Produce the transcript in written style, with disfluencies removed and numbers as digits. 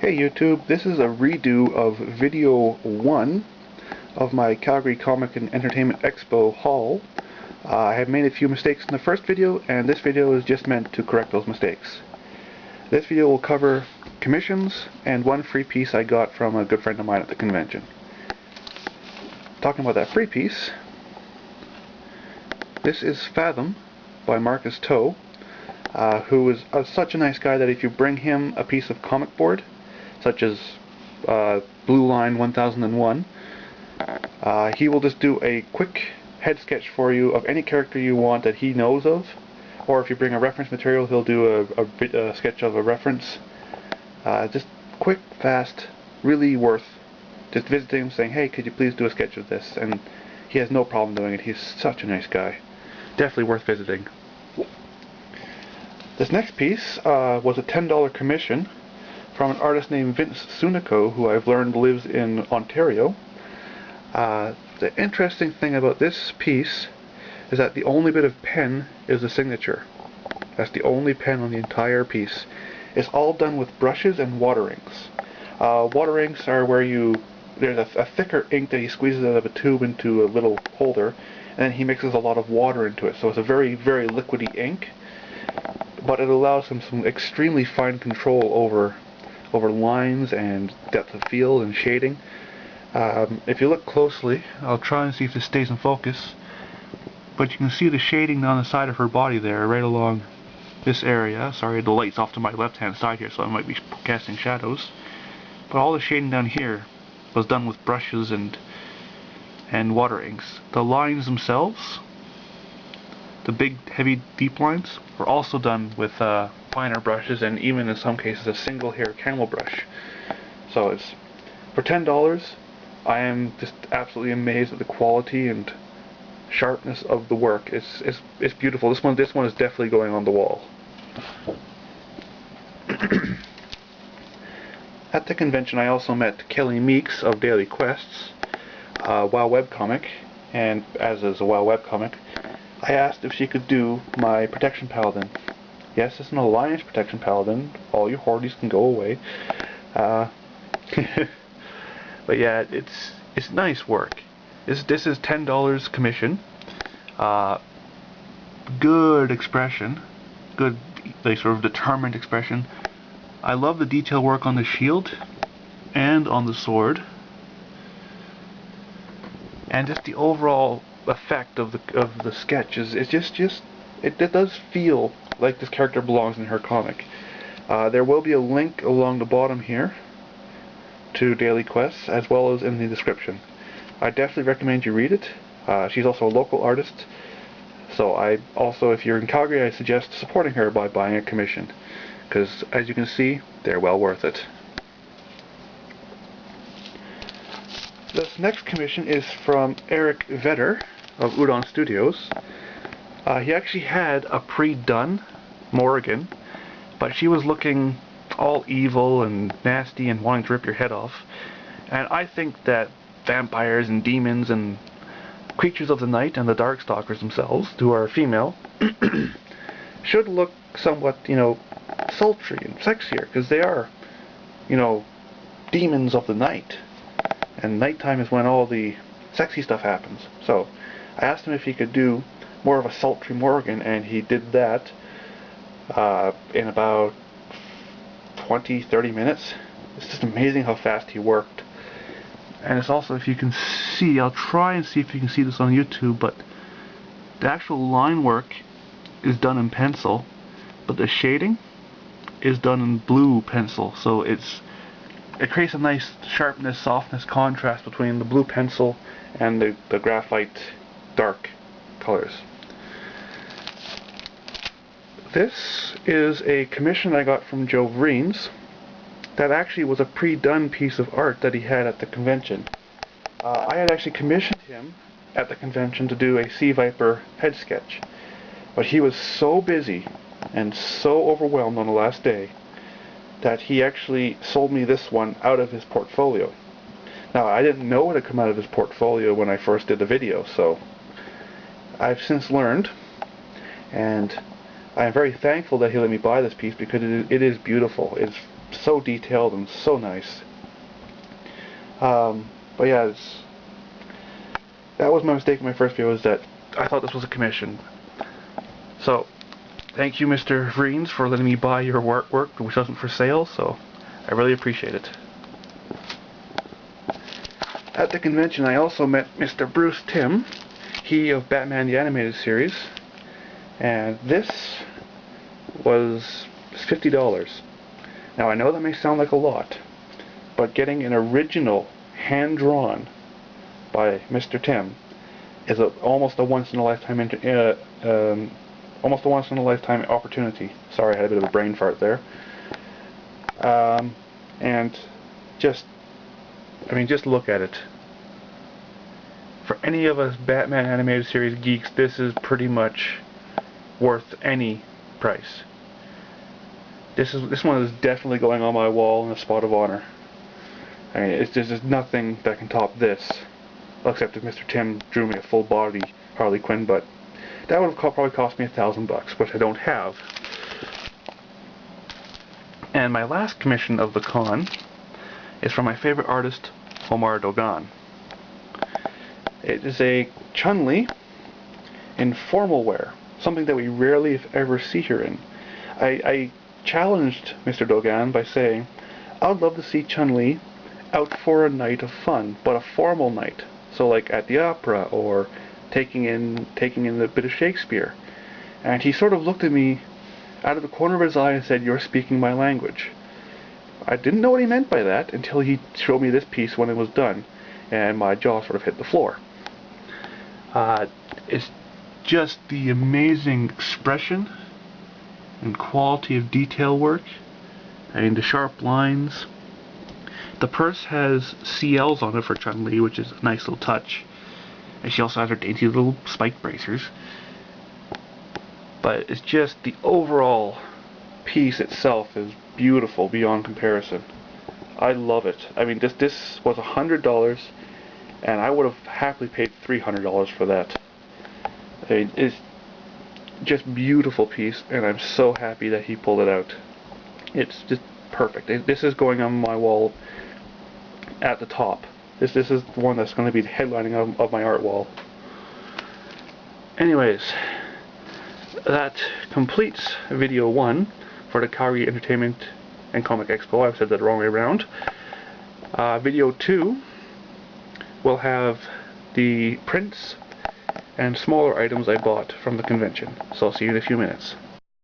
Hey YouTube, this is a redo of video 1 of my Calgary Comic and Entertainment Expo haul. I have made a few mistakes in the first video, and this video is just meant to correct those mistakes. This video will cover commissions and one free piece I got from a good friend of mine at the convention. Talking about that free piece, this is Fathom by Marcus Toe, who is such a nice guy that if you bring him a piece of comic board, such as Blue Line 1001, he will just do a quick head sketch for you of any character you want that he knows of, or if you bring a reference material, he'll do a sketch of a reference. Just quick, fast, really worth just visiting him, saying, hey, could you please do a sketch of this? And he has no problem doing it. He's such a nice guy. Definitely worth visiting. This next piece was a $10 commission from an artist named Vince Sunico, who I've learned lives in Ontario. The interesting thing about this piece is that the only bit of pen is the signature. That's the only pen on the entire piece. It's all done with brushes and water inks. Water inks are where there's a thicker ink that he squeezes out of a tube into a little holder, and then he mixes a lot of water into it. So it's a very, very liquidy ink, but it allows him some extremely fine control over lines and depth of field and shading. If you look closely, I'll try and see if this stays in focus, but you can see the shading on the side of her body there, right along this area. Sorry, the light's off to my left hand side here, so I might be casting shadows. But all the shading down here was done with brushes and water inks. The lines themselves, the big, heavy, deep lines, were also done with finer brushes, and even in some cases a single hair camel brush. So it's for $10. I am just absolutely amazed at the quality and sharpness of the work. It's beautiful. This one is definitely going on the wall. At the convention, I also met Kelly Meeks of Daily Quests, WoW webcomic, and as is a WoW webcomic, I asked if she could do my Protection Paladin. Yes, it's an Alliance Protection Paladin. All your hordes can go away. But yeah, it's nice work. This is $10 commission. Good expression, good, like, sort of determined expression. I love the detail work on the shield and on the sword, and just the overall effect of the sketch is it does feel like this character belongs in her comic. There will be a link along the bottom here to Daily Quests, as well as in the description. I definitely recommend you read it. She's also a local artist, so if you're in Calgary, I suggest supporting her by buying a commission, because as you can see, they're well worth it. This next commission is from Eric Vetter of Udon Studios. He actually had a pre-done Morrigan, but she was looking all evil and nasty and wanting to rip your head off. And I think that vampires and demons and creatures of the night and the Darkstalkers themselves, who are female, should look somewhat, sultry and sexier, because they are, demons of the night. And nighttime is when all the sexy stuff happens. So I asked him if he could do more of a sultry Morrigan, and he did that in about 20-30 minutes. It's just amazing how fast he worked. And it's also, if you can see, I'll try and see if you can see this on YouTube, but the actual line work is done in pencil, but the shading is done in blue pencil. So it creates a nice sharpness, softness contrast between the blue pencil and the graphite dark colors. This is a commission I got from Joe Vreens that actually was a pre-done piece of art that he had at the convention. I had actually commissioned him at the convention to do a Sea Viper head sketch, but he was so busy and so overwhelmed on the last day that he actually sold me this one out of his portfolio. Now, I didn't know it had come out of his portfolio when I first did the video, so I've since learned, and I am very thankful that he let me buy this piece, because it is beautiful. It's so detailed and so nice. But yeah, that was my mistake in my first video, is that I thought this was a commission. So, thank you, Mr. Vreens, for letting me buy your work, which wasn't for sale, so I really appreciate it. At the convention, I also met Mr. Bruce Timm, he of Batman the Animated Series, and this was $50. Now, I know that may sound like a lot, but getting an original, hand-drawn by Mr. Timm is almost a once-in-a-lifetime opportunity. Sorry, I had a bit of a brain fart there. And just look at it. For any of us Batman Animated Series geeks, this is pretty much worth any price. This one is definitely going on my wall in a spot of honor. I mean, there's just nothing that can top this, except if Mr. Timm drew me a full body Harley Quinn, but that would have probably cost me $1,000, which I don't have. And my last commission of the con is from my favorite artist, Omar Dogan. It is a Chun Li in formal wear, something that we rarely, if ever, see her in. I challenged Mr. Dogan by saying, I would love to see Chun Li out for a night of fun, but a formal night. So like at the opera, or taking in a bit of Shakespeare. And he sort of looked at me out of the corner of his eye and said, "You're speaking my language." I didn't know what he meant by that until he showed me this piece when it was done, and my jaw sort of hit the floor. It's just the amazing expression and quality of detail work. I mean, the sharp lines. The purse has CLs on it for Chun Li, which is a nice little touch. And she also has her dainty little spike bracers. But it's just the overall piece itself is beautiful beyond comparison. I love it. I mean, this was $100, and I would have happily paid $300 for that. I mean, it's just beautiful piece, and I'm so happy that he pulled it out. It's just perfect. This is going on my wall at the top. This is the one that's going to be the headlining of my art wall. Anyways, that completes video 1 for the Calgary Entertainment and Comic Expo. I've said that the wrong way around. Video 2 will have the prints and smaller items I bought from the convention. So I'll see you in a few minutes.